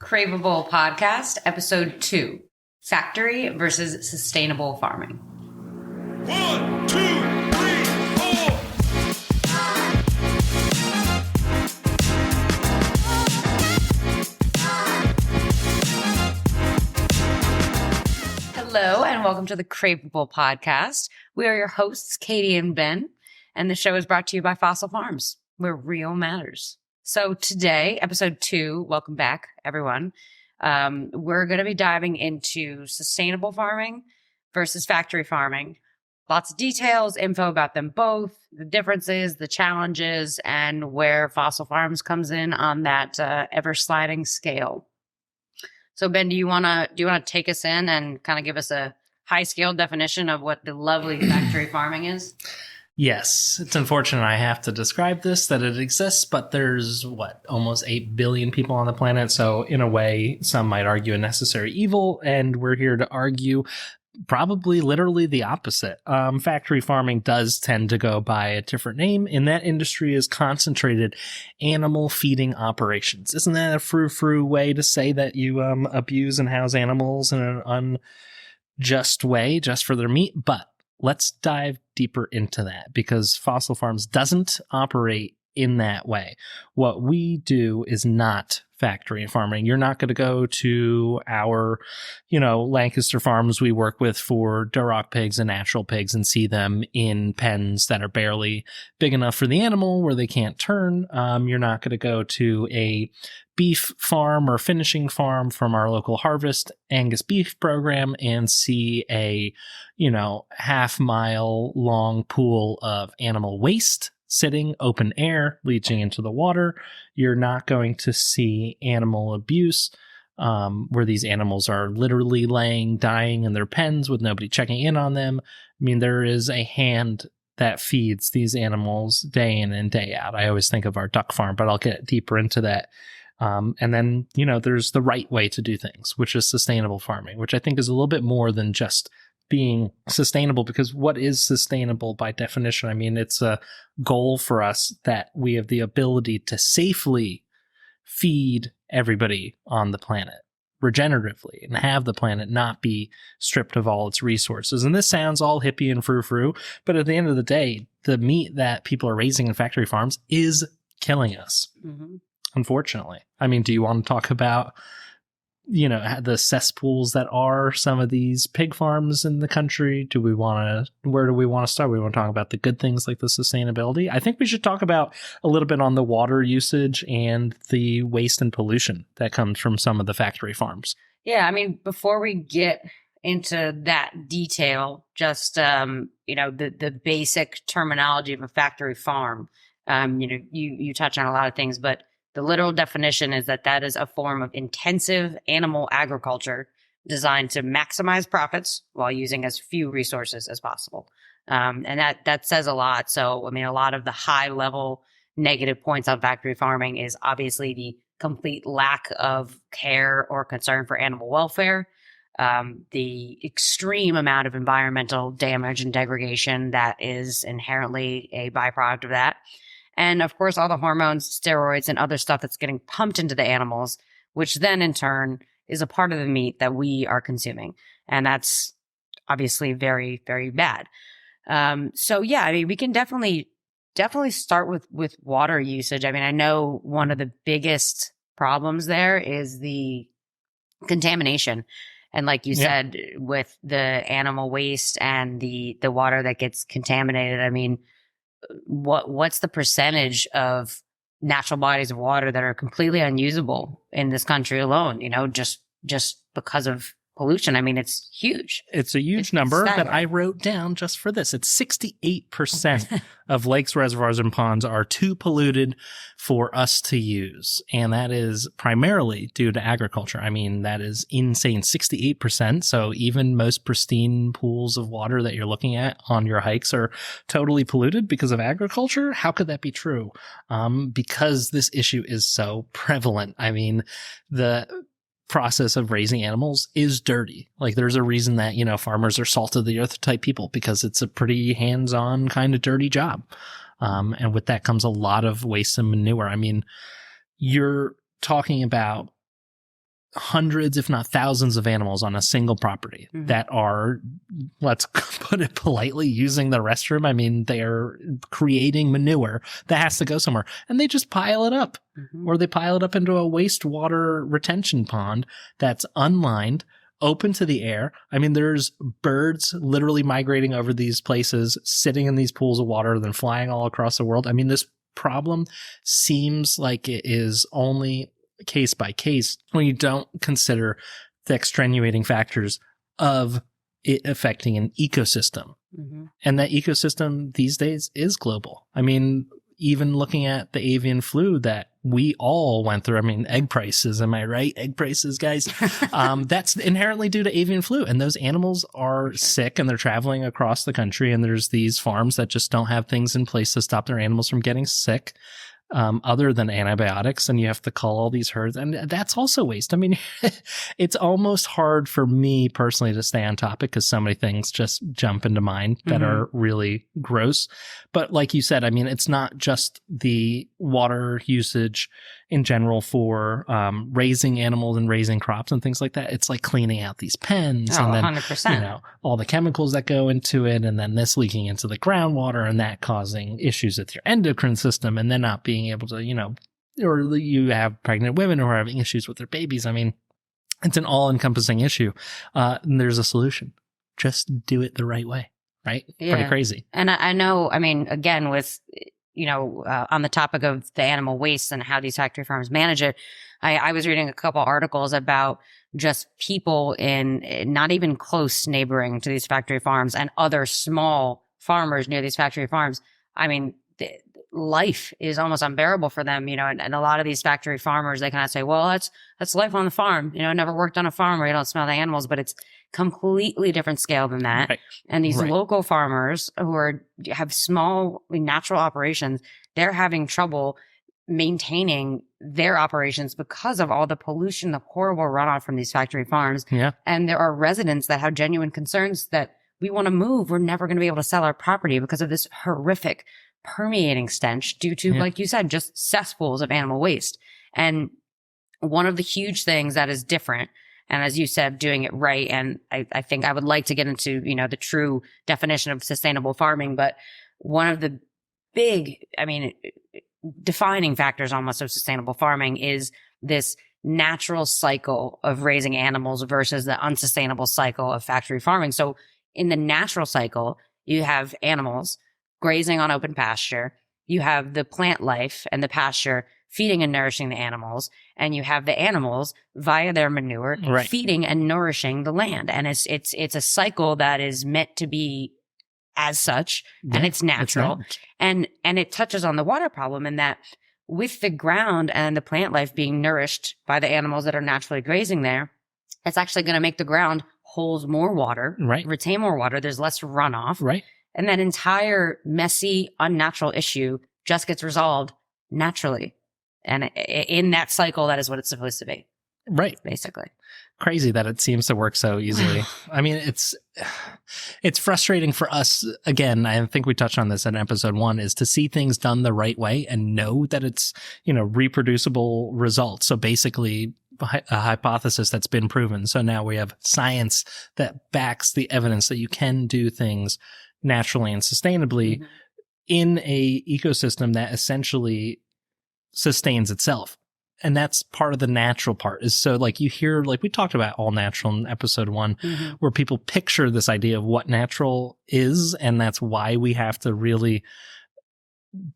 Craveable podcast, episode 2, factory versus sustainable farming. 1, 2, 3, 4. Hello, and welcome to the Craveable podcast. We are your hosts, Katie and Ben, and the show is brought to you by Fossil Farms, where real matters. So today, episode 2, welcome back, everyone. We're going to be diving into sustainable farming versus factory farming. Lots of details, info about them both, the differences, the challenges, and where Fossil Farms comes in on that ever-sliding scale. So Ben, do you want to take us in and kind of give us a high-scale definition of what the lovely factory farming is? Yes, it's unfortunate I have to describe this, that it exists, but there's, almost 8 billion people on the planet, so in a way, some might argue a necessary evil, and we're here to argue probably literally the opposite. Factory farming does tend to go by a different name, and that industry is concentrated animal feeding operations. Isn't that a frou-frou way to say that you abuse and house animals in an unjust way just for their meat? But let's dive deeper into that, because Fossil Farms doesn't operate in that way. What we do is not factory farming. You're not going to go to our, Lancaster farms we work with for Duroc pigs and natural pigs and see them in pens that are barely big enough for the animal where they can't turn. You're not going to go to a beef farm or finishing farm from our local Harvest Angus beef program and see a, half-mile long pool of animal waste sitting open air, leaching into the water. You're not going to see animal abuse, where these animals are literally dying in their pens with nobody checking in on them. I mean, there is a hand that feeds these animals day in and day out. I always think of our duck farm, but I'll get deeper into that. And then, there's the right way to do things, which is sustainable farming, which I think is a little bit more than just being sustainable, because what is sustainable by definition? I mean, it's a goal for us that we have the ability to safely feed everybody on the planet regeneratively and have the planet not be stripped of all its resources. And this sounds all hippie and frou-frou, but at the end of the day, the meat that people are raising in factory farms is killing us. Mm-hmm. Unfortunately. I mean, do you want to talk about, the cesspools that are some of these pig farms in the country? Where do we want to start? We want to talk about the good things like the sustainability. I think we should talk about a little bit on the water usage and the waste and pollution that comes from some of the factory farms. Yeah, I mean, before we get into that detail, just, the basic terminology of a factory farm, you touch on a lot of things, but the literal definition is that is a form of intensive animal agriculture designed to maximize profits while using as few resources as possible. And that says a lot. So, I mean, a lot of the high level negative points on factory farming is obviously the complete lack of care or concern for animal welfare, the extreme amount of environmental damage and degradation that is inherently a byproduct of that. And of course, all the hormones, steroids, and other stuff that's getting pumped into the animals, which then in turn is a part of the meat that we are consuming. And that's obviously very, very bad. So yeah, I mean, we can definitely start with water usage. I mean, I know one of the biggest problems there is the contamination. And like you said, with the animal waste and the water that gets contaminated, I mean, what's the percentage of natural bodies of water that are completely unusable in this country alone, just because of pollution? I mean, it's huge. It's a huge number that I wrote down just for this. It's 68% of lakes, reservoirs, and ponds are too polluted for us to use. And that is primarily due to agriculture. I mean, that is insane. 68%. So even most pristine pools of water that you're looking at on your hikes are totally polluted because of agriculture. How could that be true? Because this issue is so prevalent. I mean, the process of raising animals is dirty. Like, there's a reason that, farmers are salt of the earth type people, because it's a pretty hands-on kind of dirty job. And with that comes a lot of waste and manure. I mean, you're talking about hundreds, if not thousands of animals on a single property that are, let's put it politely, using the restroom. I mean, they're creating manure that has to go somewhere, and they just pile it up, or they pile it up into a wastewater retention pond that's unlined, open to the air. I mean, there's birds literally migrating over these places, sitting in these pools of water, then flying all across the world. I mean, this problem seems like it is only case by case when you don't consider the extenuating factors of it affecting an ecosystem. And that ecosystem these days is global. I mean, even looking at the avian flu that we all went through. I mean, egg prices, am I right? Egg prices, guys. That's inherently due to avian flu. And those animals are sick and they're traveling across the country. And there's these farms that just don't have things in place to stop their animals from getting sick. Other than antibiotics, and you have to cull all these herds, and that's also waste. I mean, it's almost hard for me personally to stay on topic because so many things just jump into mind that are really gross. But like you said, I mean, it's not just the water usage in general for raising animals and raising crops and things like that. It's like cleaning out these pens, and then 100%. You know, all the chemicals that go into it, and then this leaking into the groundwater, and that causing issues with your endocrine system, and then not being able to, you know, or you have pregnant women who are having issues with their babies. I mean, it's an all-encompassing issue. And there's a solution. Just do it the right way, right? Yeah. Pretty crazy. And I know, I mean, again, with, you know, on the topic of the animal waste and how these factory farms manage it, I was reading a couple articles about just people in not even close neighboring to these factory farms and other small farmers near these factory farms. I mean, life is almost unbearable for them, you know, and a lot of these factory farmers, they kind of say, well, that's life on the farm. You know, never worked on a farm where you don't smell the animals, but it's completely different scale than that. Right. And these local farmers who have small natural operations, they're having trouble maintaining their operations because of all the pollution, the horrible runoff from these factory farms. Yeah. And there are residents that have genuine concerns that we want to move. We're never going to be able to sell our property because of this horrific permeating stench due to, like you said, just cesspools of animal waste. And one of the huge things that is different, and as you said, doing it right, and I think I would like to get into, you know, the true definition of sustainable farming, but one of the big, I mean, defining factors almost of sustainable farming is this natural cycle of raising animals versus the unsustainable cycle of factory farming. So in the natural cycle, you have animals grazing on open pasture, you have the plant life and the pasture feeding and nourishing the animals, and you have the animals via their manure feeding and nourishing the land. And it's a cycle that is meant to be as such, and it's natural. And it touches on the water problem in that with the ground and the plant life being nourished by the animals that are naturally grazing there, it's actually going to make the ground hold more water, retain more water. There's less runoff. Right. And that entire messy, unnatural issue just gets resolved naturally. And in that cycle, that is what it's supposed to be. Right. Basically. Crazy that it seems to work so easily. I mean, it's frustrating for us. Again, I think we touched on this in episode 1, is to see things done the right way and know that it's, you know, reproducible results. So basically a hypothesis that's been proven. So now we have science that backs the evidence that you can do things naturally and sustainably in a ecosystem that essentially sustains itself. And that's part of the natural part. Is so, like, you hear, like we talked about all natural in episode 1, where people picture this idea of what natural is. And that's why we have to really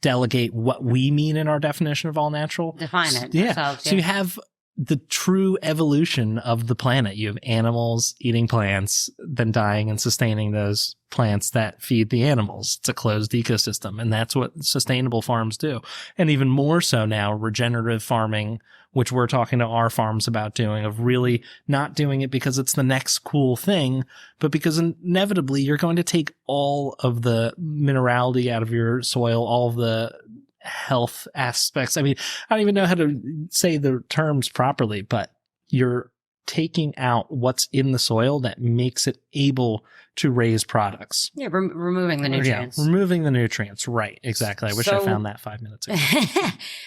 delegate what we mean in our definition of all natural. Define it. Yeah. So you have the true evolution of the planet. You have animals eating plants, then dying and sustaining those plants that feed the animals. It's a closed ecosystem, and that's what sustainable farms do. And even more so now, regenerative farming, which we're talking to our farms about doing, of really not doing it because it's the next cool thing, but because inevitably you're going to take all of the minerality out of your soil, all of the health aspects. I mean, I don't even know how to say the terms properly, but you're taking out what's in the soil that makes it able to raise products. Yeah, removing the nutrients. Yeah, removing the nutrients. Right. Exactly. I wish I found that 5 minutes ago.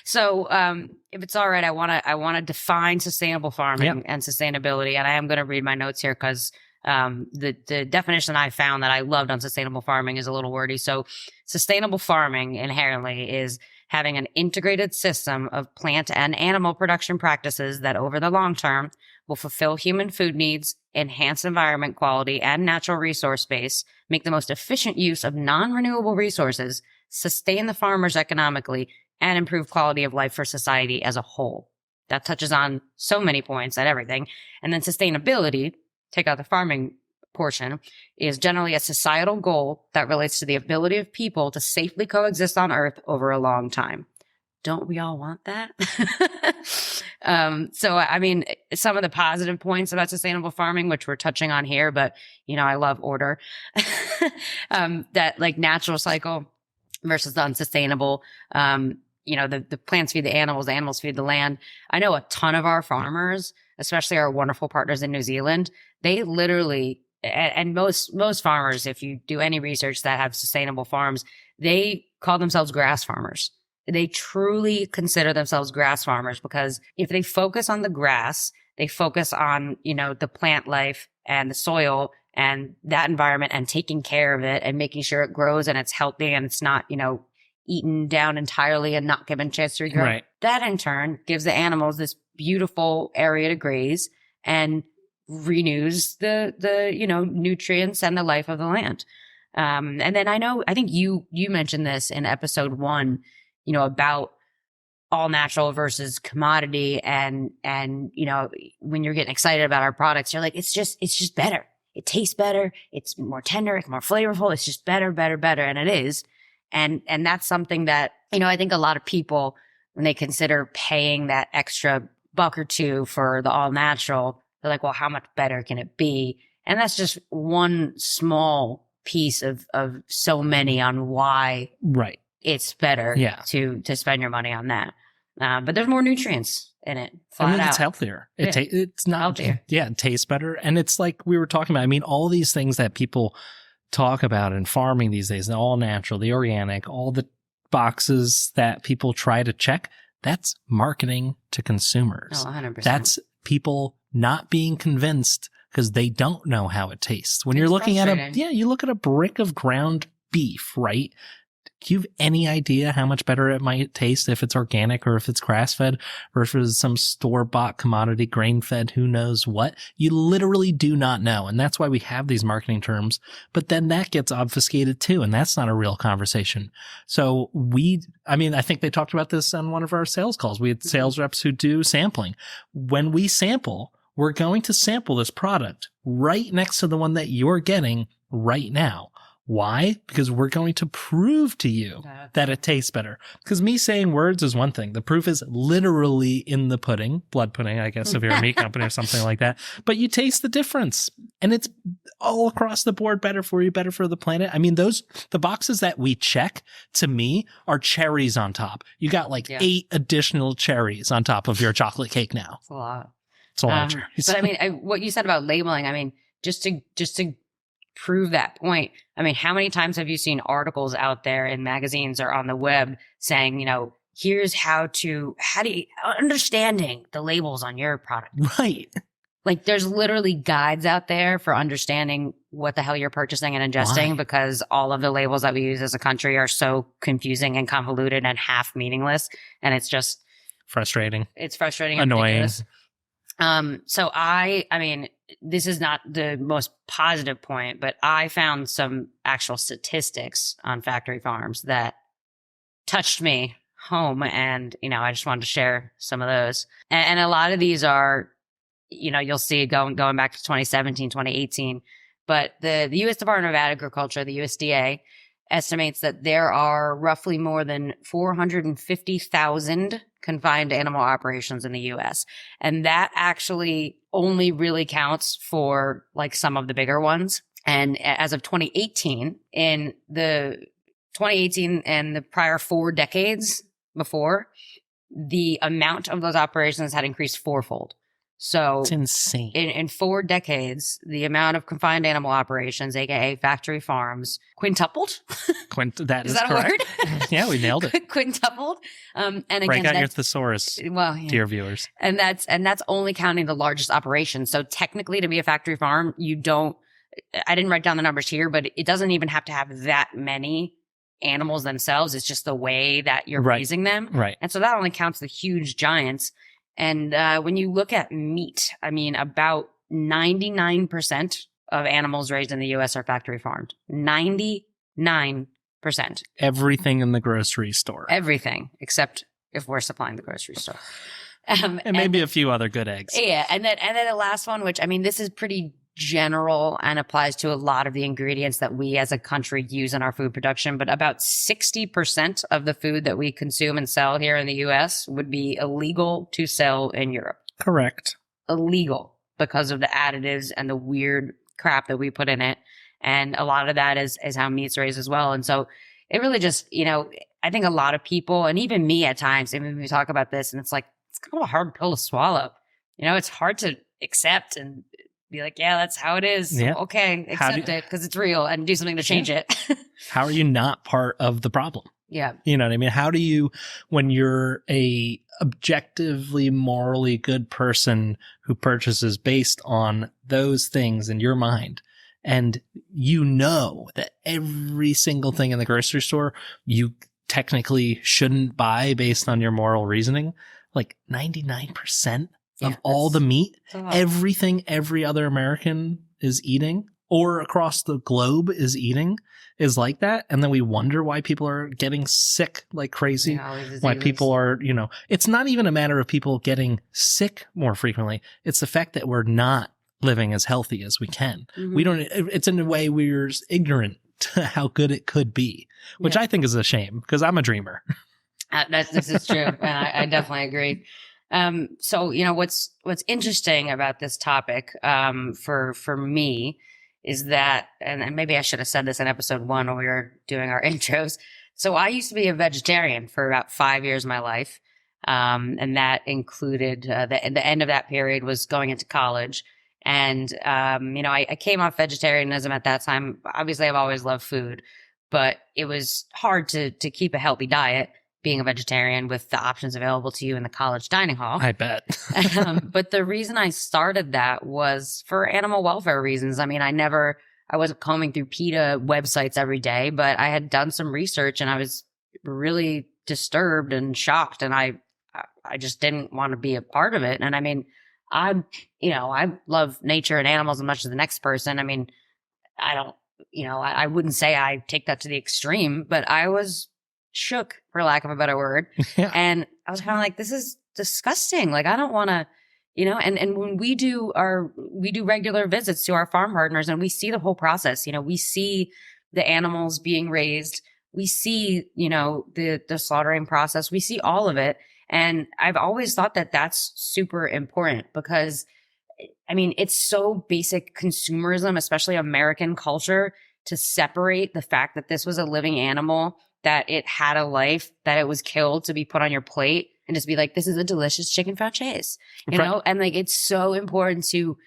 So, if it's all right, I want to define sustainable farming and sustainability. And I am going to read my notes here because the definition I found that I loved on sustainable farming is a little wordy. So sustainable farming inherently is having an integrated system of plant and animal production practices that over the long term will fulfill human food needs, enhance environment quality and natural resource base, make the most efficient use of non-renewable resources, sustain the farmers economically, and improve quality of life for society as a whole. That touches on so many points at everything. And then sustainability, take out the farming portion, is generally a societal goal that relates to the ability of people to safely coexist on Earth over a long time. Don't we all want that? So, I mean, some of the positive points about sustainable farming, which we're touching on here, but, I love order, that like natural cycle versus the unsustainable. The plants feed the animals feed the land. I know a ton of our farmers, especially our wonderful partners in New Zealand, they literally, and most farmers, if you do any research that have sustainable farms, they call themselves grass farmers. They truly consider themselves grass farmers because if they focus on the grass, they focus on, the plant life and the soil and that environment and taking care of it and making sure it grows and it's healthy and it's not, eaten down entirely and not given a chance to regrow. Right. That in turn gives the animals this beautiful area to graze and renews the nutrients and the life of the land. And then I think you mentioned this in episode 1, about all natural versus commodity. And, when you're getting excited about our products, you're like, it's just better. It tastes better. It's more tender. It's more flavorful. It's just better, better, better. And it is. And that's something that, I think a lot of people, when they consider paying that extra $1 or $2 for the all natural, they're like, well, how much better can it be? And that's just one small piece of so many on why it's better to spend your money on that. But there's more nutrients in it. It's healthier. It's not healthier. Yeah, it tastes better. And it's like we were talking about. I mean, all these things that people talk about in farming these days, the all natural, the organic, all the boxes that people try to check, that's marketing to consumers. Oh, 100%. That's people not being convinced because they don't know how it tastes. When you're looking at you look at a brick of ground beef, right? Do you have any idea how much better it might taste if it's organic or if it's grass-fed versus some store-bought commodity grain-fed who knows what? You literally do not know. And that's why we have these marketing terms. But then that gets obfuscated too. And that's not a real conversation. So I think they talked about this on one of our sales calls. We had sales reps who do sampling. When we sample, we're going to sample this product right next to the one that you're getting right now. Why? Because we're going to prove to you that it tastes better. Because me saying words is one thing. The proof is literally in the pudding, blood pudding, I guess, if you're a meat company or something like that. But you taste the difference. And it's all across the board better for you, better for the planet. I mean, the boxes that we check, to me, are cherries on top. You got 8 additional cherries on top of your chocolate cake now. It's a lot. It's a lot of cherries. But I mean, what you said about labeling, I mean, just to prove that point. I mean, how many times have you seen articles out there in magazines or on the web saying, here's understanding the labels on your product. Right. Like there's literally guides out there for understanding what the hell you're purchasing and ingesting because all of the labels that we use as a country are so confusing and convoluted and half meaningless. And it's just frustrating. It's frustrating. Annoying. So I mean, this is not the most positive point, but I found some actual statistics on factory farms that touched me home. And, I just wanted to share some of those. And a lot of these are, you'll see going back to 2017, 2018, but the U.S. Department of Agriculture, the USDA, estimates that there are roughly more than 450,000 confined animal operations in the U.S. And that actually only really counts for some of the bigger ones. And as of 2018, in the 2018 and the prior 4 decades before, the amount of those operations had increased 4-fold. So It's insane. in 4 decades, the amount of confined animal operations, aka factory farms, quintupled. That Is is that correct. a word? Yeah, we nailed it. Quintupled. And again, Break out your that's, thesaurus, well, yeah. dear viewers. And that's only counting the largest operation. So technically, to be a factory farm, you don't. I didn't write down the numbers here, but it doesn't even have to have that many animals themselves. It's just the way that you're Right. raising them. Right. And so that only counts the huge giants. And when you look at meat, I mean, about 99% of animals raised in the U.S. are factory farmed. 99%. Everything in the grocery store. Everything, except if we're supplying the grocery store. And maybe a few other good eggs. Yeah. And then the last one, which, I mean, this is pretty general and applies to a lot of the ingredients that we as a country use in our food production, but about 60% of the food that we consume and sell here in the US would be illegal to sell in Europe. Correct. Illegal because of the additives and the weird crap that we put in it. And a lot of that is how meat's raised as well. And so it really just, I think a lot of people, and even me at times, I mean, we talk about this and it's like, it's kind of a hard pill to swallow. It's hard to accept and be like, yeah, that's how it is. Yeah. Okay, accept it because it's real and do something to change it. How are you not part of the problem? Yeah. You know what I mean? How do you, when you're a objectively morally good person who purchases based on those things in your mind, and you know that every single thing in the grocery store you technically shouldn't buy based on your moral reasoning, like 99% of all the meat, everything every other American is eating or across the globe is eating is like that. And then we wonder why people are getting sick like crazy. Why people are, it's not even a matter of people getting sick more frequently. It's the fact that we're not living as healthy as we can. Mm-hmm. We don't, it's in a way we're ignorant to how good it could be, which I think is a shame because I'm a dreamer. This is true. And I definitely agree. So, what's interesting about this topic, for me is that, and maybe I should have said this in episode 1 when we were doing our intros. So I used to be a vegetarian for about 5 years of my life. And that included, the end of that period was going into college. And, I came off vegetarianism at that time. Obviously I've always loved food, but it was hard to keep a healthy diet being a vegetarian with the options available to you in the college dining hall. I bet. But the reason I started that was for animal welfare reasons. I mean, I wasn't combing through PETA websites every day, but I had done some research and I was really disturbed and shocked. And I just didn't want to be a part of it. And I mean, I love nature and animals as much as the next person. I mean, I wouldn't say I take that to the extreme, but I was shook, for lack of a better word. Yeah. And I was kind of like, this is disgusting. Like, I don't want to, and when we do regular visits to our farm partners and we see the whole process, we see the animals being raised. We see, the slaughtering process. We see all of it. And I've always thought that that's super important because, I mean, it's so basic consumerism, especially American culture, to separate the fact that this was a living animal, that it had a life, that it was killed to be put on your plate, and just be like, this is a delicious chicken franchise, know? And like, it's so important to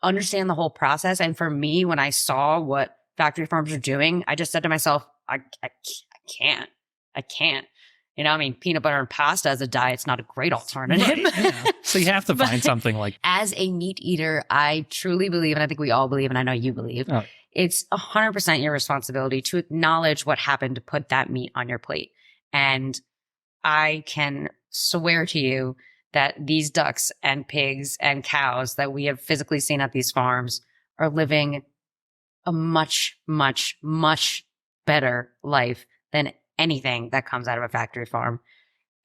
understand the whole process. And for me, when I saw what factory farms are doing, I just said to myself, I can't. I mean, peanut butter and pasta as a diet's not a great alternative. Right, yeah. So you have to find something like. As a meat eater, I truly believe, and I think we all believe, and I know you believe, it's 100% your responsibility to acknowledge what happened to put that meat on your plate. And I can swear to you that these ducks and pigs and cows that we have physically seen at these farms are living a much, much, much better life than anything that comes out of a factory farm.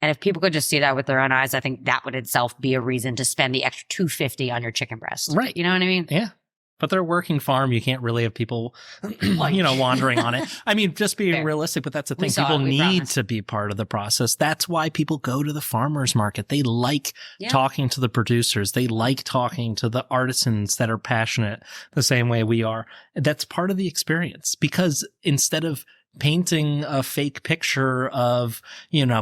And if people could just see that with their own eyes, I think that would itself be a reason to spend the extra $250 on your chicken breast. Right. You know what I mean? Yeah. But they're a working farm. You can't really have people, wandering on it. I mean, just being realistic, but that's the thing. People need to be part of the process. That's why people go to the farmer's market. They like talking to the producers. They like talking to the artisans that are passionate the same way we are. That's part of the experience, because instead of painting a fake picture of,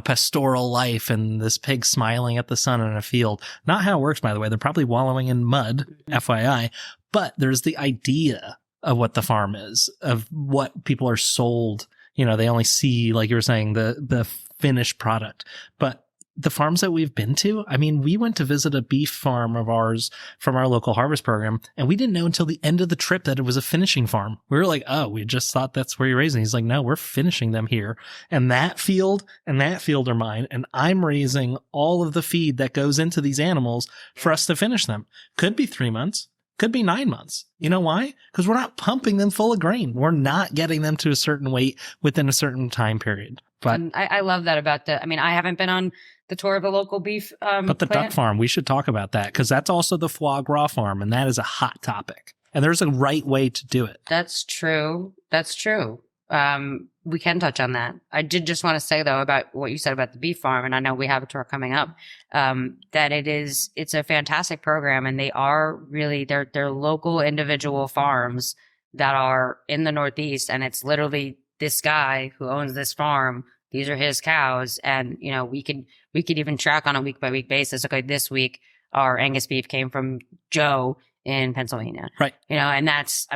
pastoral life and this pig smiling at the sun in a field. Not how it works, by the way. They're probably wallowing in mud, FYI. But there's the idea of what the farm is, of what people are sold. They only see, like you were saying, the finished product. But the farms that we've been to, I mean, we went to visit a beef farm of ours from our local harvest program, and we didn't know until the end of the trip that it was a finishing farm. We were like, oh, we just thought that's where you're raising. He's like, no, we're finishing them here. And that field are mine. And I'm raising all of the feed that goes into these animals for us to finish them. Could be 3 months. Could be 9 months. You know why? Because we're not pumping them full of grain. We're not getting them to a certain weight within a certain time period. But I love that about I haven't been on the tour of a local beef but the plant. duck farm, we should talk about that, because that's also the foie gras farm, and that is a hot topic. And there's a right way to do it. That's true. We can touch on that. I did just want to say, though, about what you said about the beef farm, and I know we have a tour coming up, that it's a fantastic program, and they are really, they're local individual farms that are in the Northeast, and it's literally this guy who owns this farm. These are his cows, and we could even track on a week by week basis. Okay, this week our Angus beef came from Joe in Pennsylvania, right? And that's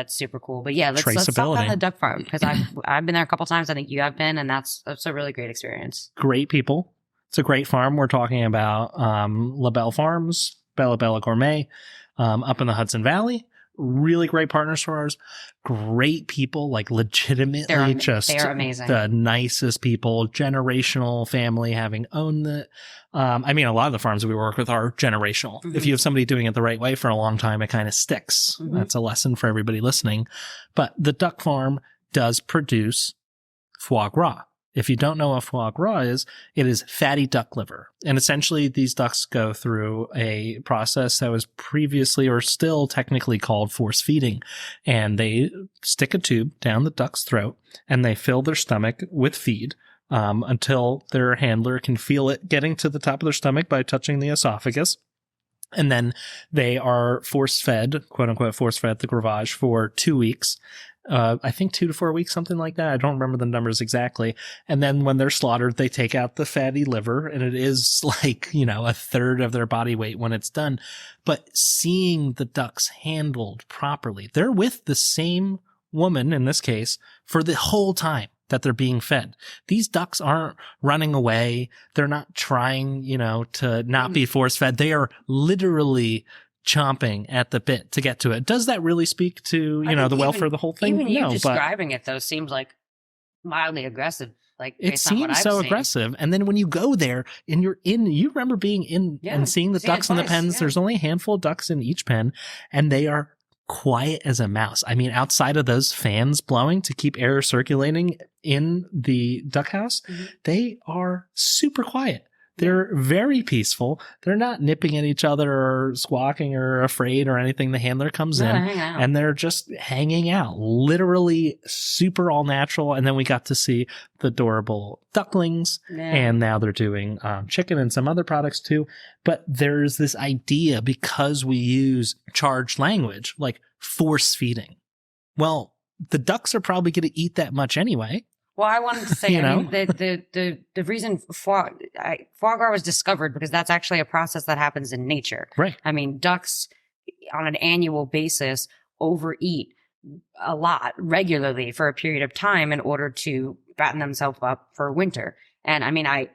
super cool. But yeah, let's talk about the duck farm, because I've been there a couple times. I think you have been, and that's a really great experience. Great people. It's a great farm. We're talking about LaBelle Farms, Bella Bella Gourmet, up in the Hudson Valley. Really great partners for ours. Great people, like legitimately they are amazing. The nicest people, generational family, having owned it. I mean, a lot of the farms we work with are generational. Mm-hmm. If you have somebody doing it the right way for a long time, it kind of sticks. Mm-hmm. That's a lesson for everybody listening. But the duck farm does produce foie gras. If you don't know what foie gras is, it is fatty duck liver. And essentially these ducks go through a process that was previously or still technically called force feeding. And they stick a tube down the duck's throat and they fill their stomach with feed until their handler can feel it getting to the top of their stomach by touching the esophagus. And then they are force fed, quote unquote, force fed the gravage for 2 weeks. I think 2 to 4 weeks, something like that. I don't remember the numbers exactly. And then when they're slaughtered, they take out the fatty liver, and it is like, a third of their body weight when it's done. But seeing the ducks handled properly, they're with the same woman in this case for the whole time that they're being fed. These ducks aren't running away. They're not trying, to not be force fed. They are literally chomping at the bit to get to it. Does that really speak to, the welfare of the whole thing? Even you describing it, though, seems like mildly aggressive. Like, it seems so aggressive. And then when you go there and you remember being in and seeing the ducks in the pens. There's only a handful of ducks in each pen, and they are quiet as a mouse. I mean, outside of those fans blowing to keep air circulating in the duck house, they are super quiet. They're very peaceful. They're not nipping at each other or squawking or afraid or anything. The handler comes in and they're just hanging out, literally super all natural. And then we got to see the adorable ducklings, and now they're doing chicken and some other products too. But there's this idea, because we use charged language like force feeding. Well, the ducks are probably going to eat that much anyway. Well, I wanted to say, I mean, the reason foie gras was discovered, because that's actually a process that happens in nature. Right. I mean, ducks on an annual basis overeat a lot regularly for a period of time in order to fatten themselves up for winter. And I mean, I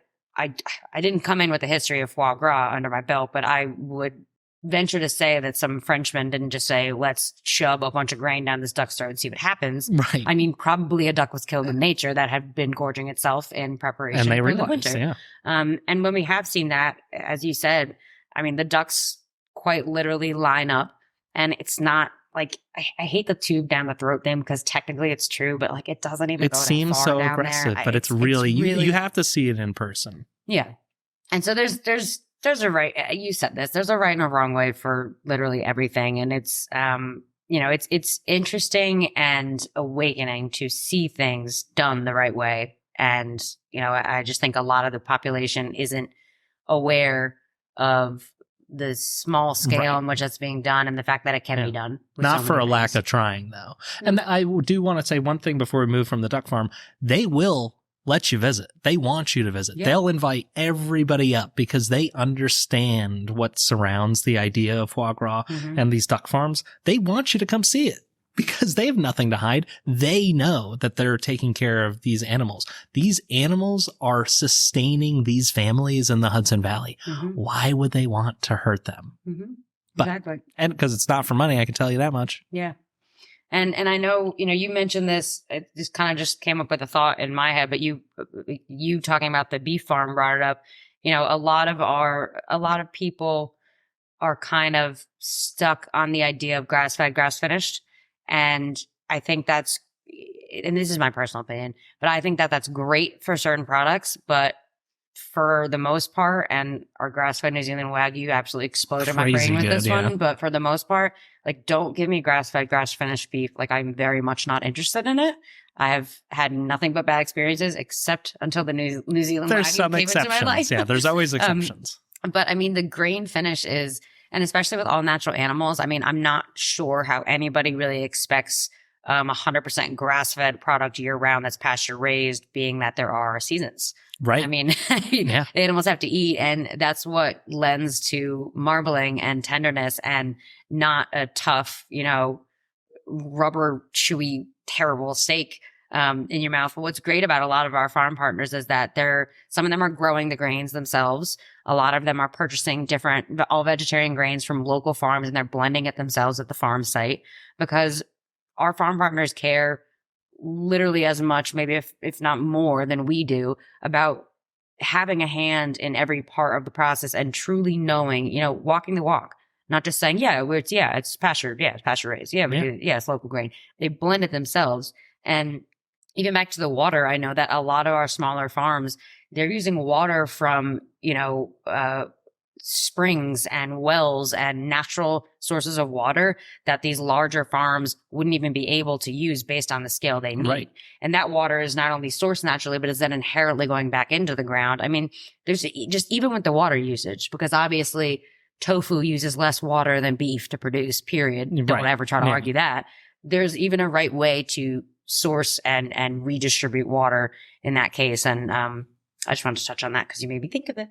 didn't come in with a history of foie gras under my belt, but I would venture to say that some Frenchmen didn't just say, let's shove a bunch of grain down this duck's throat and see what happens. Right. I mean, probably a duck was killed in nature that had been gorging itself in preparation and they for realized, the winter. Yeah. And when we have seen that, as you said, I mean, the ducks quite literally line up, and it's not like, I hate the tube down the throat thing, because technically it's true, but like, it doesn't even go that far down there. It seems so aggressive, but it's really, you have to see it in person. Yeah. And so there's a right, you said this, there's a right and a wrong way for literally everything. And it's, it's interesting and awakening to see things done the right way. And, I just think a lot of the population isn't aware of the small scale Right. in which that's being done and the fact that it can be done. with Not so for many a lack things. of trying, though. And I do want to say one thing before we move from the duck farm. They will let you visit. They want you to visit. Yeah. They'll invite everybody up because they understand what surrounds the idea of foie gras Mhm. and these duck farms. They want you to come see it because they have nothing to hide. They know that they're taking care of these animals. These animals are sustaining these families in the Hudson Valley. Mhm. Why would they want to hurt them? Mhm. But- Exactly. And because it's not for money, I can tell you that much. Yeah. And I know, you mentioned this, it just kind of just came up with a thought in my head, but you talking about the beef farm brought it up. A lot of people are kind of stuck on the idea of grass fed, grass finished. And I think that's, and this is my personal opinion, but I think that that's great for certain products, but for the most part, and our grass-fed New Zealand Wagyu absolutely exploded my Crazy brain with good, this yeah. one. But for the most part, like, don't give me grass-fed, grass-finished beef. Like, I'm very much not interested in it. I have had nothing but bad experiences, except until the New Zealand There's Wagyu some came into my exceptions. life. Yeah, there's always exceptions. But I mean, the grain finish is, and especially with all natural animals, I mean, I'm not sure how anybody really expects 100% grass-fed product year-round that's pasture-raised, being that there are seasons. Right. I mean, Yeah. the animals have to eat, and that's what lends to marbling and tenderness and not a tough, rubber, chewy, terrible steak in your mouth. But what's great about a lot of our farm partners is that some of them are growing the grains themselves. A lot of them are purchasing different all vegetarian grains from local farms, and they're blending it themselves at the farm site, because our farm partners care literally as much, maybe if not more than we do, about having a hand in every part of the process and truly knowing, walking the walk, not just saying, it's pasture. Yeah, it's pasture raised. Yeah, it's local grain. They blend it themselves. And even back to the water, I know that a lot of our smaller farms, they're using water from, springs and wells and natural sources of water that these larger farms wouldn't even be able to use based on the scale they need. Right. And that water is not only sourced naturally, but is then inherently going back into the ground. I mean, there's just, even with the water usage, because obviously tofu uses less water than beef to produce, period. Right. Don't ever try to Yeah. argue that. There's even a right way to source and redistribute water in that case. And I just wanted to touch on that because you made me think of it.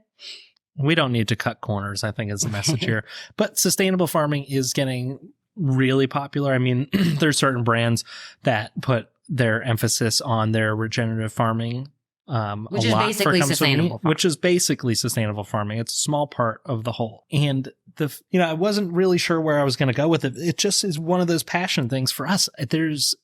We don't need to cut corners, I think is the message here. But sustainable farming is getting really popular. I mean, there's certain brands that put their emphasis on their regenerative farming. Which is basically sustainable farming. Which is basically sustainable farming. It's a small part of the whole. And I wasn't really sure where I was going to go with it. It just is one of those passion things for us. There's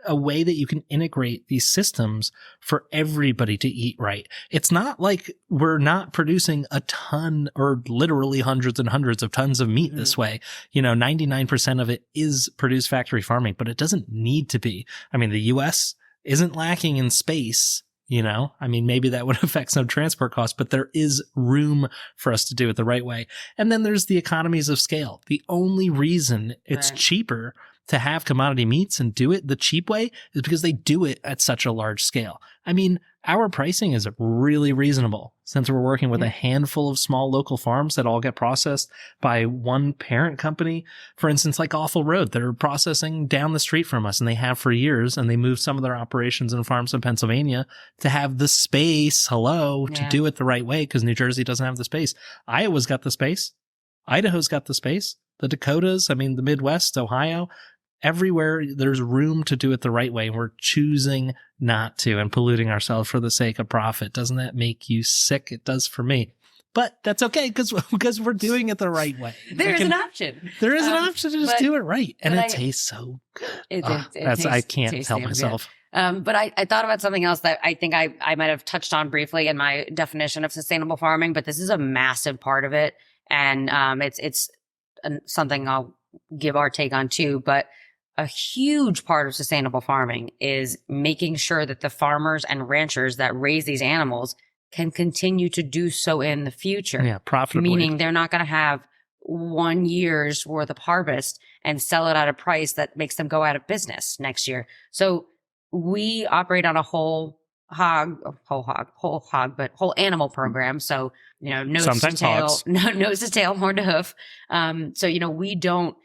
a way that you can integrate these systems for everybody to eat right. It's not like we're not producing a ton or literally hundreds and hundreds of tons of meat this way. 99% of it is produced factory farming, but it doesn't need to be. I mean, the US isn't lacking in space. I mean, maybe that would affect some transport costs, but there is room for us to do it the right way. And then there's the economies of scale. The only reason it's cheaper to have commodity meats and do it the cheap way is because they do it at such a large scale. I mean, our pricing is really reasonable since we're working with a handful of small local farms that all get processed by one parent company. For instance, like Awful Road, they're processing down the street from us, and they have for years, and they moved some of their operations and farms in Pennsylvania to have the space, to do it the right way, because New Jersey doesn't have the space. Iowa's got the space. Idaho's got the space. The Dakotas, the Midwest, Ohio, everywhere there's room to do it the right way. We're choosing not to and polluting ourselves for the sake of profit. Doesn't that make you sick? It does for me. But that's okay because we're doing it the right way. There is an option. There is an option to just do it right. And it tastes so good. I can't help myself. But I thought about something else that I think I might have touched on briefly in my definition of sustainable farming, but this is a massive part of it. And it's something I'll give our take on too. But a huge part of sustainable farming is making sure that the farmers and ranchers that raise these animals can continue to do so in the future. Yeah, profitably. Meaning they're not going to have 1 year's worth of harvest and sell it at a price that makes them go out of business next year. So we operate on a whole whole animal program. So, nose to Sometimes tail, hogs. nose to tail, horn to hoof. So, we don't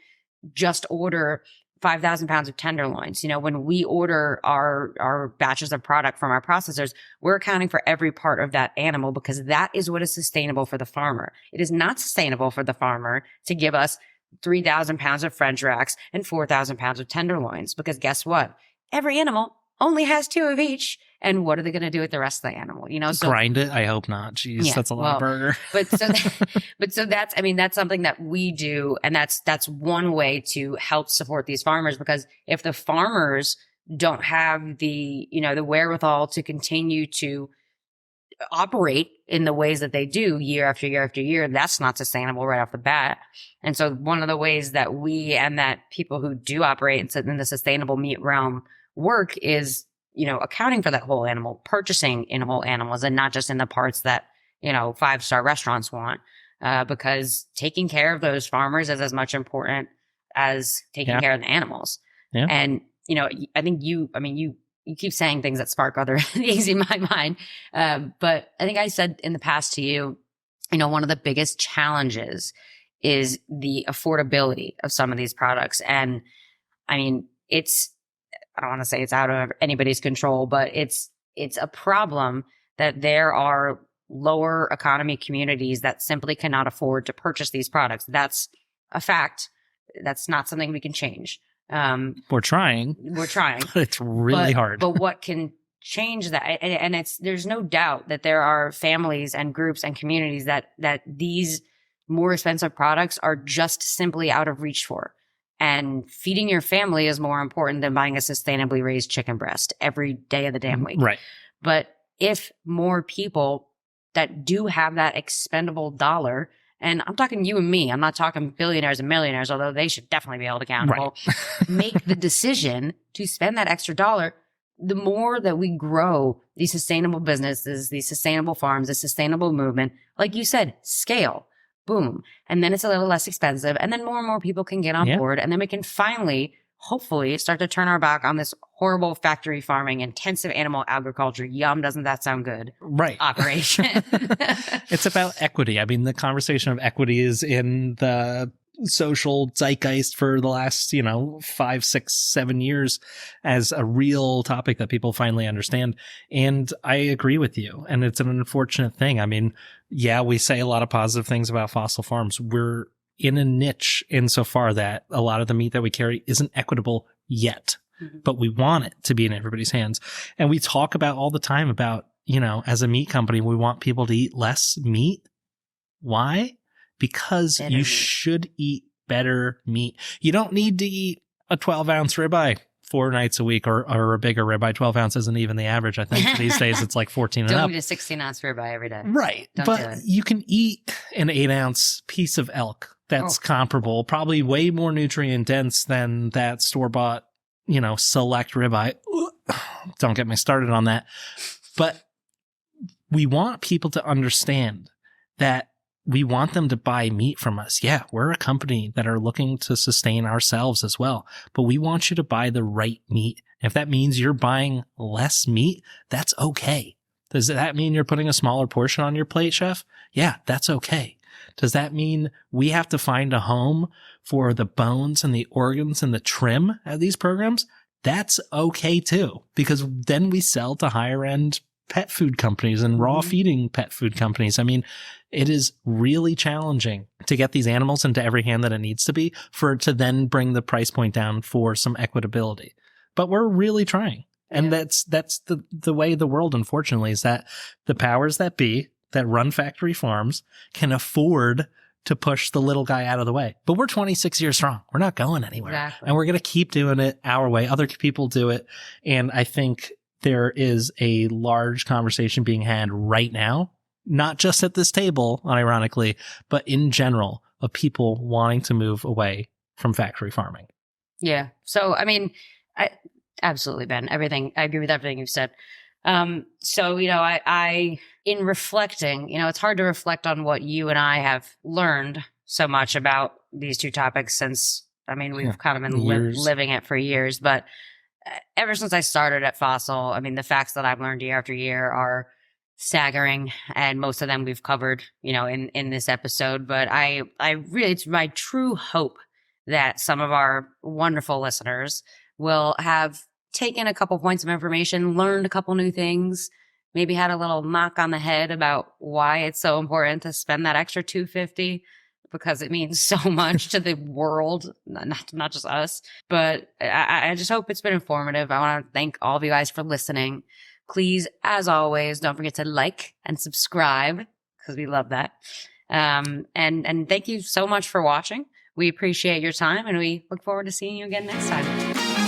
just order 5,000 pounds of tenderloins. When we order our batches of product from our processors, we're accounting for every part of that animal because that is what is sustainable for the farmer. It is not sustainable for the farmer to give us 3,000 pounds of French racks and 4,000 pounds of tenderloins because guess what? Every animal only has 2 of each. And what are they going to do with the rest of the animal? So Grind it? I hope not. Jeez, Yeah, that's a lot of well, burger. so that's something that we do. And that's one way to help support these farmers because if the farmers don't have the wherewithal to continue to operate in the ways that they do year after year after year, that's not sustainable right off the bat. And so one of the ways that we and that people who do operate in the sustainable meat realm work is, accounting for that whole animal, purchasing in whole animals and not just in the parts that, 5-star restaurants want. Because taking care of those farmers is as much important as taking care of the animals. Yeah. And, I think you keep saying things that spark other things in my mind. But I think I said in the past to you, one of the biggest challenges is the affordability of some of these products. And I don't want to say it's out of anybody's control, but it's a problem that there are lower economy communities that simply cannot afford to purchase these products. That's a fact. That's not something we can change. We're trying. But it's really hard. But what can change that? And there's no doubt that there are families and groups and communities that these more expensive products are just simply out of reach for. And feeding your family is more important than buying a sustainably raised chicken breast every day of the damn week. Right. But if more people that do have that expendable dollar, and I'm talking you and me, I'm not talking billionaires and millionaires, although they should definitely be held accountable, make the decision to spend that extra dollar, the more that we grow these sustainable businesses, these sustainable farms, the sustainable movement, like you said, scale. Boom. And then it's a little less expensive. And then more and more people can get on board. And then we can finally, hopefully, start to turn our back on this horrible factory farming, intensive animal agriculture. Yum, doesn't that sound good? Right. Operation. It's about equity. I mean, the conversation of equity is in the social zeitgeist for the last, 5, 6, 7 years as a real topic that people finally understand. And I agree with you. And it's an unfortunate thing. I mean, yeah, we say a lot of positive things about fossil farms. We're in a niche insofar that a lot of the meat that we carry isn't equitable yet, but we want it to be in everybody's hands. And we talk about all the time about, as a meat company, we want people to eat less meat. Why? Because you should eat better meat. You don't need to eat a 12-ounce ribeye 4 nights a week or a bigger ribeye. 12 ounce isn't even the average. I think these days it's like 14 and up. Don't eat a 16-ounce ribeye every day. Right. Don't do but it. you can eat an 8-ounce piece of elk that's comparable, probably way more nutrient dense than that store-bought, select ribeye. Don't get me started on that. But we want people to understand that we want them to buy meat from us. Yeah, we're a company that are looking to sustain ourselves as well, but we want you to buy the right meat. If that means you're buying less meat, that's okay. Does that mean you're putting a smaller portion on your plate, chef? Yeah, that's okay. Does that mean we have to find a home for the bones and the organs and the trim at these programs? That's okay too, because then we sell to higher end pet food companies and raw feeding pet food companies. I mean, it is really challenging to get these animals into every hand that it needs to be for it to then bring the price point down for some equitability. But we're really trying. And that's the way of the world, unfortunately, is that the powers that be that run factory farms can afford to push the little guy out of the way. But we're 26 years strong. We're not going anywhere. Exactly. And we're going to keep doing it our way. Other people do it. And I think there is a large conversation being had right now, not just at this table, unironically, but in general, of people wanting to move away from factory farming. Yeah. So, absolutely, Ben. I agree with everything you've said. So, I in reflecting, it's hard to reflect on what you and I have learned so much about these two topics since, we've kind of been living it for years. But ever since I started at Fossil, I mean, the facts that I've learned year after year are staggering, and most of them we've covered, in this episode. But I really, it's my true hope that some of our wonderful listeners will have taken a couple points of information, learned a couple new things, maybe had a little knock on the head about why it's so important to spend that extra $250, because it means so much to the world, not just us. But I just hope it's been informative. I want to thank all of you guys for listening. Please, as always, don't forget to like and subscribe, because we love that. And thank you so much for watching. We appreciate your time, and we look forward to seeing you again next time.